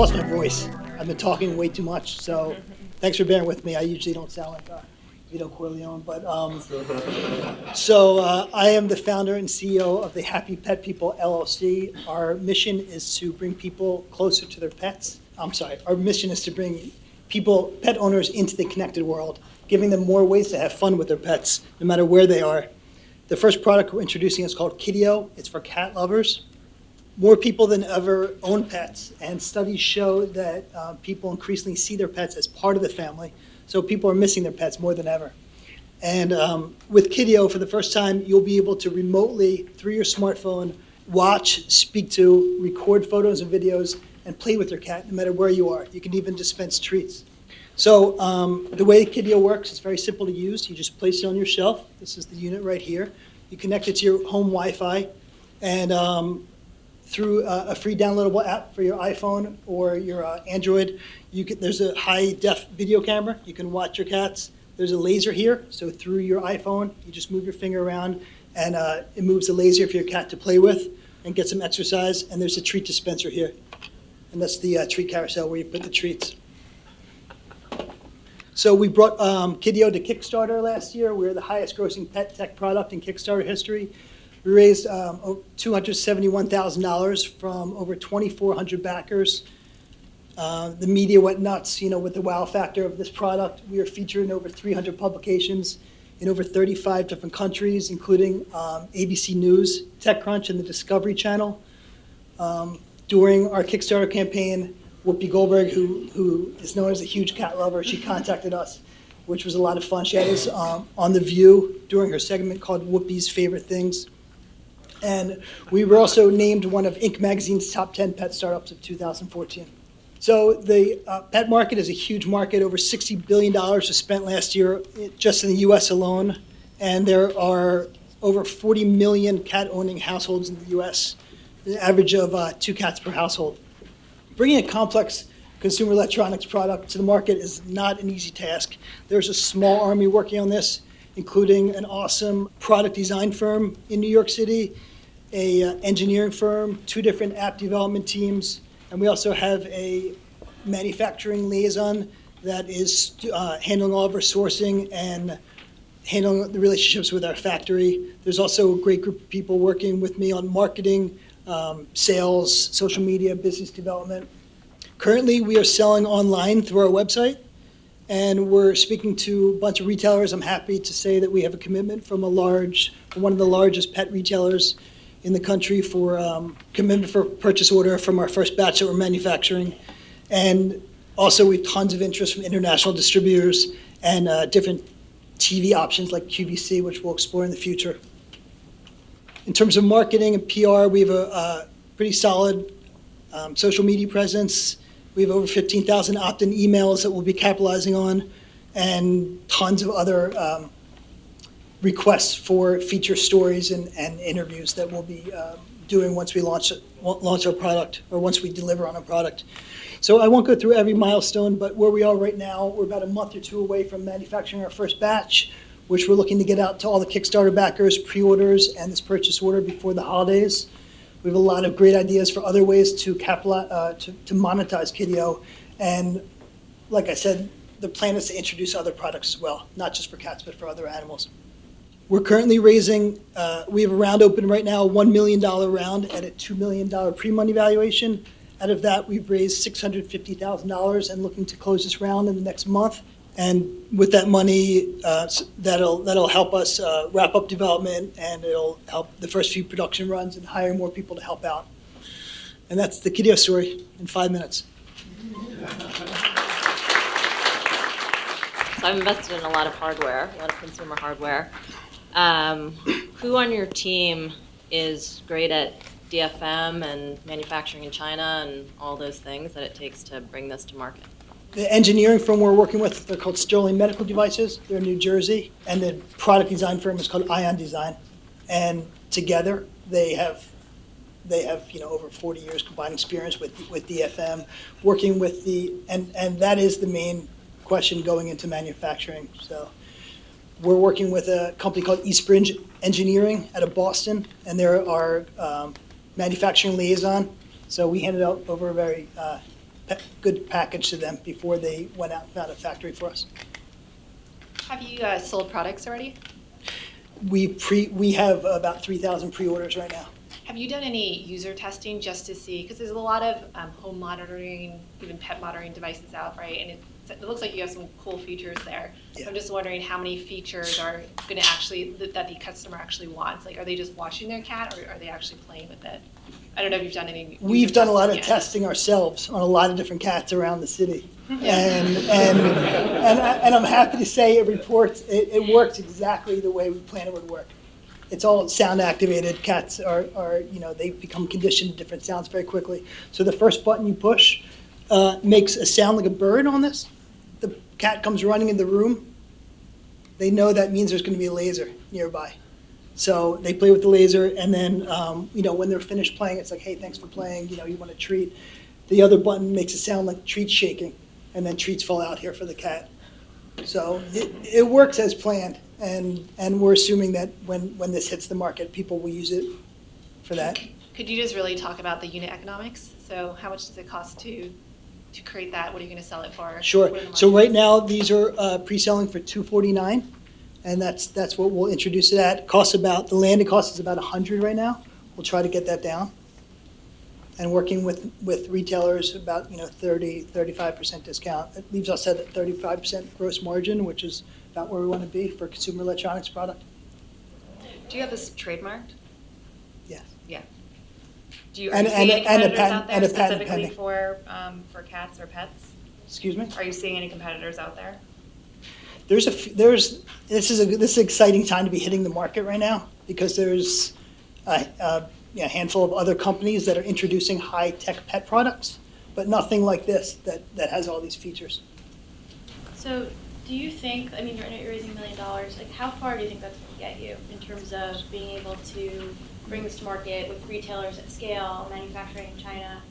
lost my voice. I've been talking way too much, so thanks for bearing with me. I usually don't sound like Vito Corleone, but I am the founder and CEO of the Happy Pet People LLC. Our mission is to bring people closer to their pets. Our mission is to bring people, pet owners, into the connected world, giving them more ways to have fun with their pets, no matter where they are. The first product we're introducing is called Kittyo. It's for cat lovers. More people than ever own pets, and studies show that people increasingly see their pets as part of the family, so people are missing their pets more than ever. And with Kittyo, for the first time, you'll be able to remotely, through your smartphone, watch, speak to, record photos and videos, and play with your cat no matter where you are. You can even dispense treats. So the way Kittyo works is very simple to use. You just place it on your shelf. This is the unit right here. You connect it to your home Wi-Fi, and through a free downloadable app for your iPhone or your Android, there's a high-def video camera. You can watch your cats. There's a laser here, so through your iPhone, you just move your finger around, and it moves the laser for your cat to play with and get some exercise. And there's a treat dispenser here, and that's the treat carousel where you put the treats. So we brought Kittyo to Kickstarter last year. We're the highest-grossing pet tech product in Kickstarter history. We raised $271,000 from over 2,400 backers. The media went nuts, with the wow factor of this product. We are featured in over 300 publications in over 35 different countries, including ABC News, TechCrunch, and the Discovery Channel. During our Kickstarter campaign, Whoopi Goldberg, who is known as a huge cat lover, she contacted us, which was a lot of fun. She had us on The View during her segment called Whoopi's Favorite Things. And we were also named one of Inc. magazine's top 10 pet startups of 2014. So the pet market is a huge market. Over $60 billion was spent last year just in the US alone. And there are over 40 million cat-owning households in the US, the average of 2 cats per household. Bringing a complex consumer electronics product to the market is not an easy task. There's a small army working on this, including an awesome product design firm in New York City, an engineering firm, 2 different app development teams, and we also have a manufacturing liaison that is handling all of our sourcing and handling the relationships with our factory. There's also a great group of people working with me on marketing, sales, social media, business development. Currently, we are selling online through our website, and we're speaking to a bunch of retailers. I'm happy to say that we have a commitment from one of the largest pet retailers in the country for commitment for purchase order from our first batch that we're manufacturing. And also we have tons of interest from international distributors and different TV options like QVC, which we'll explore in the future. In terms of marketing and PR, we have a pretty solid social media presence. We have over 15,000 opt-in emails that we'll be capitalizing on, and tons of other requests for feature stories and interviews that we'll be doing once we launch our product, or once we deliver on a product. So I won't go through every milestone, but where we are right now, we're about a month or 2 away from manufacturing our first batch, which we're looking to get out to all the Kickstarter backers, pre-orders, and this purchase order before the holidays. We have a lot of great ideas for other ways to monetize Kittyo. And like I said, the plan is to introduce other products as well, not just for cats, but for other animals. We're currently raising, we have a round open right now, a $1 million round at a $2 million pre-money valuation. Out of that, we've raised $650,000 and looking to close this round in the next month. And with that money, that'll help us wrap up development, and it'll help the first few production runs and hire more people to help out. And that's the Kittyo story in 5 minutes. So I've invested in a lot of hardware, a lot of consumer hardware. Who on your team is great at DFM and manufacturing in China and all those things that it takes to bring this to market? The engineering firm we're working with, they're called Sterling Medical Devices. They're in New Jersey. And the product design firm is called Ion Design. And together, they have over 40 years combined experience with DFM, working with and that is the main question going into manufacturing. So we're working with a company called eSpring Engineering out of Boston, and they're our manufacturing liaison. So we handed over a very good package to them before they went out and found a factory for us. Have you sold products already? We have about 3,000 pre-orders right now. Have you done any user testing just to see, because there's a lot of home monitoring, even pet monitoring devices out, right? And it looks like you have some cool features there. Yeah. So I'm just wondering how many features are going to actually, that the customer actually wants. Like, are they just watching their cat, or are they actually playing with it? I don't know if you've done any. We've done a lot of yet. testing ourselves on a lot of different cats around the city. And I'm happy to say it works exactly the way we planned it would work. It's all sound activated. Cats are they become conditioned to different sounds very quickly. So the first button you push makes a sound like a bird on this. The cat comes running in the room. They know that means there's going to be a laser nearby. So they play with the laser, and then when they're finished playing, it's like, hey, thanks for playing. You want a treat. The other button makes it sound like treats shaking, and then treats fall out here for the cat. So it works as planned, and we're assuming that when this hits the market, people will use it for that. Could you just really talk about the unit economics? So how much does it cost to create that? What are you going to sell it for? Sure. What are the So right margins? now, these are pre-selling for $249, and that's what we'll introduce it at. The landing cost is about $100 right now. We'll try to get that down. And working with retailers about 30-35% discount. It leaves us at 35% gross margin, which is about where we want to be for a consumer electronics product. Do you have this trademarked? Yes. Yeah. Are you And- seeing any and a competitors patent- out there and a patent specifically pending. for cats or pets? Excuse me? Are you seeing any competitors out there? This is an exciting time to be hitting the market right now because there's a handful of other companies that are introducing high-tech pet products, but nothing like this that has all these features. So do you think, I mean, you're raising $1 million, like how far do you think that's going to get you in terms of being able to bring this to market with retailers at scale, manufacturing in China?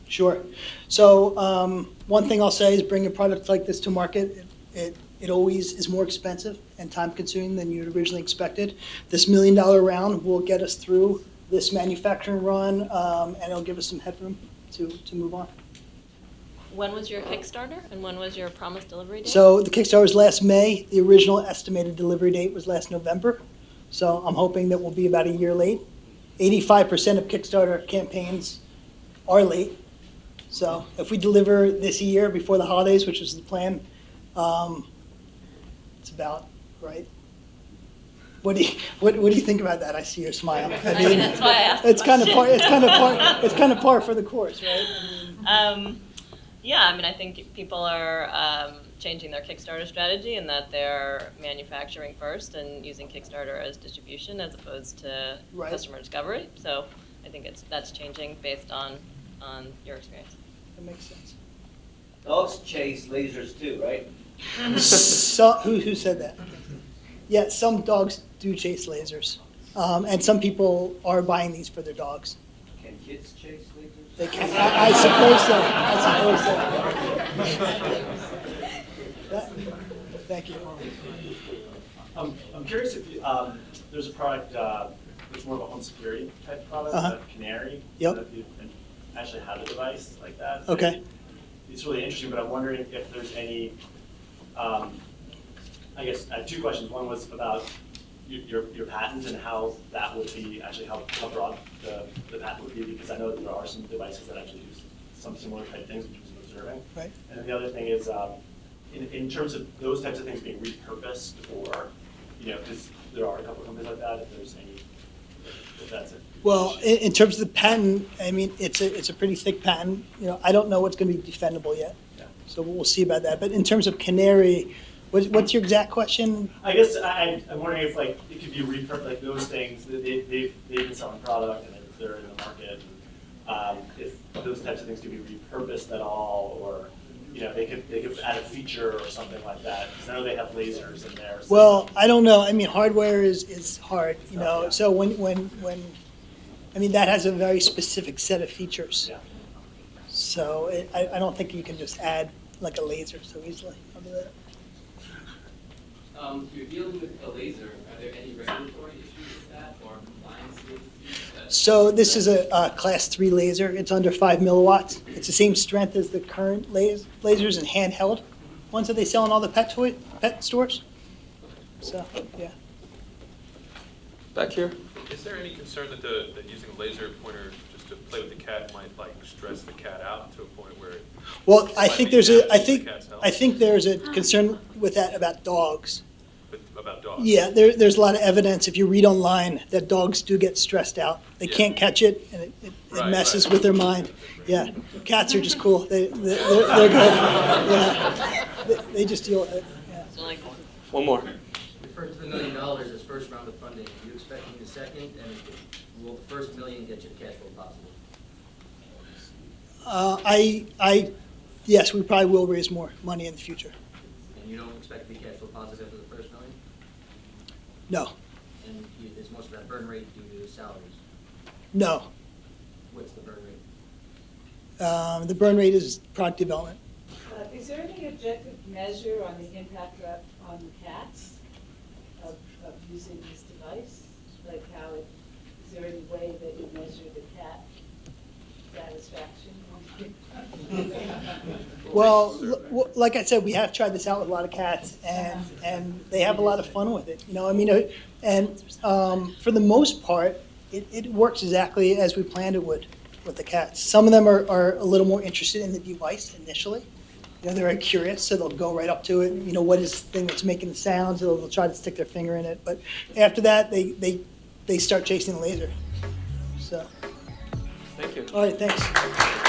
Sure. So one thing I'll say is bringing a product like this to market, it always is more expensive and time-consuming than you'd originally expected. This $1 million round will get us through this manufacturing run, and it'll give us some headroom to move on. When was your Kickstarter and when was your promised delivery date? So the Kickstarter was last May. The original estimated delivery date was last November. So I'm hoping that we'll be about a year late. 85% of Kickstarter campaigns are late. So if we deliver this year before the holidays, which is the plan, it's about right. What do you think about that? I see your smile. I mean, that's why I asked the It's kind of question. it's kind of par for the course, right? Yeah, I mean, I think people are changing their Kickstarter strategy and that they're manufacturing first and using Kickstarter as distribution as opposed to Right. customer discovery. So I think that's changing based on your experience. That makes sense. Dogs chase lasers too, right? So, who said that? Yeah, some dogs do chase lasers, and some people are buying these for their dogs. Can kids chase lasers? They can. I suppose so. Thank you. I'm curious if there's a product that's more of a home security type product, Uh-huh. a Canary. Yep. That you actually have a device like that. Okay. It's really interesting, but I'm wondering if there's any. I guess I have two questions. One was about your patent and how that would be actually how broad the patent would be, because I know that there are some devices that actually do some similar type things, which was observing. Right. And then the other thing is, in terms of those types of things being repurposed, or because there are a couple of companies like that. If there's any, if that's it. Well, in terms of the patent, I mean, it's a pretty thick patent. I don't know what's going to be defendable yet. Yeah. So we'll see about that. But in terms of Canary, what's your exact question? I guess I'm wondering if it could be repurposed, like those things that they've been selling product and they're in the market. If those types of things could be repurposed at all, or they could add a feature or something like that. Because I know they have lasers in there. So Well, I don't know. I mean, hardware is hard, Yeah. So when I mean, that has a very specific set of features. Yeah. So I don't think you can just add like a laser so easily. I'll do that. You're dealing with a laser. Are there any regulatory issues with that or compliance with So this is a class 3 laser. It's under 5 milliwatts. It's the same strength as the current lasers and handheld ones that they sell in all the pet stores. So, yeah. Back here? Is there any concern that that using a laser pointer just to play with the cat might like stress the cat out to a point where it Well, I think there's a, I the think, cat's health? I think there's a concern with that about dogs. About dogs? Yeah, there's a lot of evidence, if you read online, that dogs do get stressed out. They Yeah. can't catch it, and it Right, messes right. with their mind. Yeah, cats are just cool. They're good. Yeah, they just deal with it. Yeah. So like, One more. Referring to the $1 million as first round of funding, are you expecting the second, and will the first $1 million get you to cash flow positive? Yes, we probably will raise more money in the future. And you don't expect to be cash flow positive after the first $1 million? No, And is most of that burn rate due to salaries? no. What's the burn rate? The burn rate is product development. Is there any objective measure on the impact on the cats of using this device? Like is there any way that you measure the cat satisfaction? Well, like I said, we have tried this out with a lot of cats, and they have a lot of fun with it. You know, I mean, for the most part, it works exactly as we planned it would with the cats. Some of them are a little more interested in the device initially. You know, they're very curious, so they'll go right up to it. You know, what is the thing that's making the sounds? They'll try to stick their finger in it. But after that, they start chasing the laser. So, Thank you. all right, thanks.